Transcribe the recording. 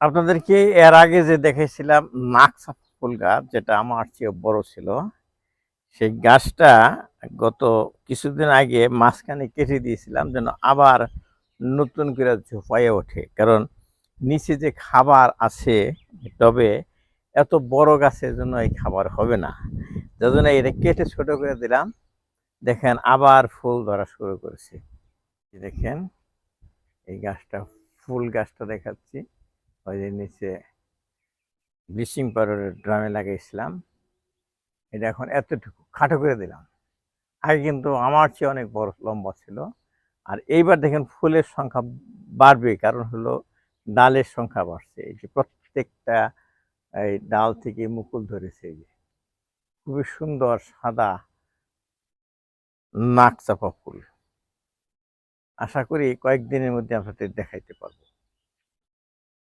আপনাদেরকে এর আগে যে দেখেছিলাম নাকচাপা ফুল গাছ, যেটা আমার চেয়ে বড় ছিল, সেই গাছটা গত কিছুদিন আগে মাঝখানে কেটে দিয়েছিলাম যেন আবার নতুন করে ঝোপাইয়ে ওঠে। কারণ নিচে যে খাবার আছে টবে, এত বড় গাছের জন্য এই খাবার হবে না, যার জন্য এটা কেটে ছোট করে দিলাম। দেখেন আবার ফুল ধরা শুরু করেছে। এই দেখেন এই গাছটা, ফুল গাছটা দেখাচ্ছি। ওই যে নিচে ব্লিচিং পাউডারের ড্রামে লাগাইছিলাম, এটা এখন এতটুকু খাটো করে দিলাম। আগে কিন্তু আমার চেয়ে অনেক বড় লম্বা ছিল। আর এইবার দেখেন ফুলের সংখ্যা বাড়বে, কারণ হলো ডালের সংখ্যা বাড়ছে। এই যে প্রত্যেকটা এই ডাল থেকে মুকুল ধরেছে। এই যে খুবই সুন্দর সাদা নাকচাপা ফুল। আশা করি কয়েকদিনের মধ্যে আপনাদের দেখাইতে পারবো।